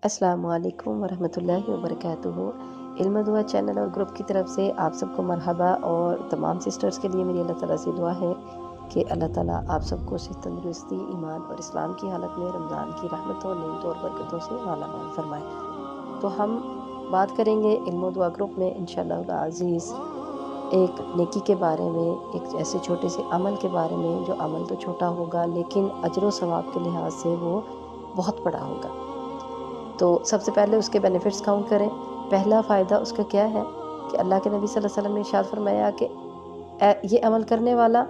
अस्सलामु अलैकुम वरहमतुल्लाहि वबरकातुहू। इल्म दुआ चैनल और ग्रुप की तरफ से आप सबको मरहबा। और तमाम सिस्टर्स के लिए मेरी अल्लाह ताला से दुआ है कि अल्लाह ताला आप सबको सेहत, तंदुरुस्ती, ईमान और इस्लाम की हालत में रमज़ान की रहमतों, नेमतों और बरकतों से मालामाल फरमाए। तो हम बात करेंगे इल्म दुआ ग्रुप में इंशाअल्लाह अज़ीज़ एक नेकी के बारे में, एक ऐसे छोटे से अमल के बारे में जो अमल तो छोटा होगा लेकिन अजर व सवाब के लिहाज से वो बहुत बड़ा होगा। तो सबसे पहले उसके बेनिफिट्स काउंट करें। पहला फ़ायदा उसका क्या है कि अल्लाह के नबी सल्लल्लाहु अलैहि वसल्लम ने इरशाद फरमाया कि ये अमल करने वाला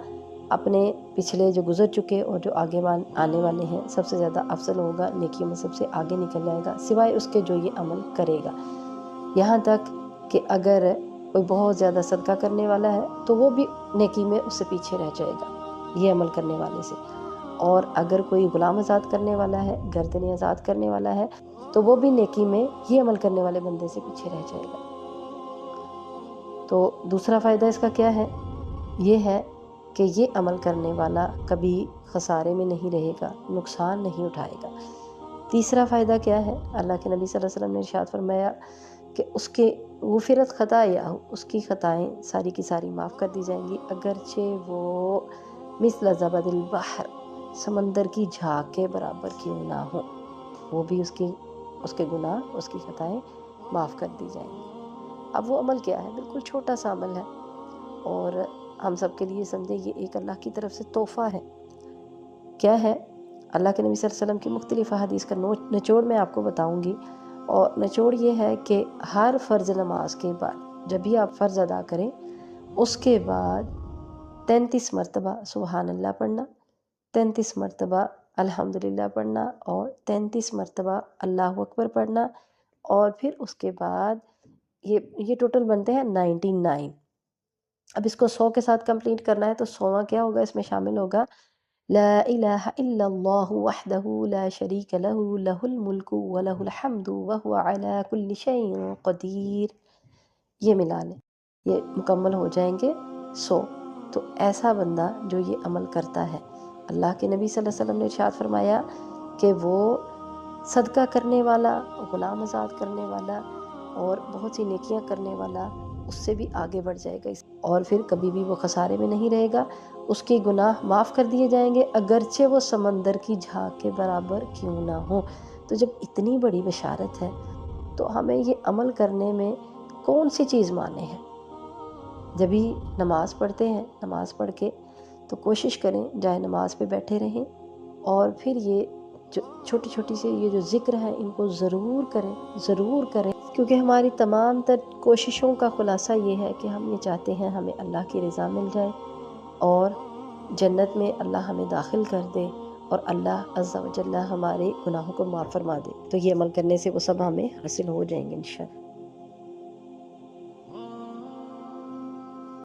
अपने पिछले जो गुज़र चुके और जो आगे आने वाले हैं सबसे ज़्यादा अफजल होगा, नेकियों में सबसे आगे निकल जाएगा, सिवाय उसके जो ये अमल करेगा। यहाँ तक कि अगर कोई बहुत ज़्यादा सदका करने वाला है तो वो भी नेकी में उससे पीछे रह जाएगा ये अमल करने वाले से। और अगर कोई ग़ुलाम आज़ाद करने वाला है, गर्दनें आज़ाद करने वाला है, तो वो भी नेकी में ये अमल करने वाले बंदे से पीछे रह जाएगा। तो दूसरा फ़ायदा इसका क्या है? ये है कि ये अमल करने वाला कभी खसारे में नहीं रहेगा, नुकसान नहीं उठाएगा। तीसरा फ़ायदा क्या है? अल्लाह के नबी सल्लल्लाहु अलैहि वसल्लम ने इरशाद फरमाया कि उसके गुफ़िरत ख़ताया, उसकी ख़ताएँ सारी की सारी माफ़ कर दी जाएंगी, अगरचे वो मिस्ल ज़बदिल बहर, समंदर की झाग के बराबर क्यों ना हो, वो भी उसके गुनाह, उसकी ख़ताएँ माफ़ कर दी जाएंगी। अब वो अमल क्या है? बिल्कुल छोटा सा अमल है और हम सब के लिए समझे ये एक अल्लाह की तरफ से तोहफ़ा है। क्या है? अल्लाह के नबी सल्लल्लाहु अलैहि वसल्लम की मुख्तलिफ़ अहादीस का निचोड़ मैं आपको बताऊँगी। और निचोड़ ये है कि हर फ़र्ज़ नमाज के बाद जब भी आप फ़र्ज़ अदा करें उसके बाद 33 मरतबा सुबहान अल्लाह पढ़ना, 33 मरतबा अल्हम्दुलिल्लाह पढ़ना और 33 मरतबा अल्लाहु अकबर पढ़ना। और फिर उसके बाद ये टोटल बनते हैं 99। अब इसको 100 के साथ कंप्लीट करना है तो 100वां क्या होगा? इसमें शामिल होगा ला इलाहा इल्लल्लाहु वहदहु ला शरीक लहु लहुल मुल्कु व लहुल हम्दु व हुवा अला कुल्लि शैइन क़दीर। ये मिला लें, ये मुकम्मल हो जाएंगे 100। तो ऐसा बंदा जो ये अमल करता है, अल्लाह के नबी सल्लल्लाहु अलैहि वसल्लम ने इरशाद फरमाया कि वो सदका करने वाला, ग़ुलाम आज़ाद करने वाला और बहुत सी नेकियां करने वाला उससे भी आगे बढ़ जाएगा और फिर कभी भी वो खसारे में नहीं रहेगा। उसके गुनाह माफ़ कर दिए जाएंगे, अगरचे वो समंदर की झाग के बराबर क्यों ना हो। तो जब इतनी बड़ी बशारत है तो हमें ये अमल करने में कौन सी चीज़ माने है? जब भी नमाज़ पढ़ते हैं, नमाज़ पढ़ के तो कोशिश करें जाए नमाज पे बैठे रहें और फिर ये जो छोटी छोटी से ये जो ज़िक्र हैं इनको ज़रूर करें, क्योंकि हमारी तमाम तर कोशिशों का ख़ुलासा ये है कि हम ये चाहते हैं हमें अल्लाह की रज़ा मिल जाए और जन्नत में अल्लाह हमें दाखिल कर दे और अल्लाह अज़्ज़ा व जल्ला हमारे गुनाहों को माफ़ फरमा दे। तो ये अमल करने से वो सब हमें हासिल हो जाएंगे इंशाअल्लाह।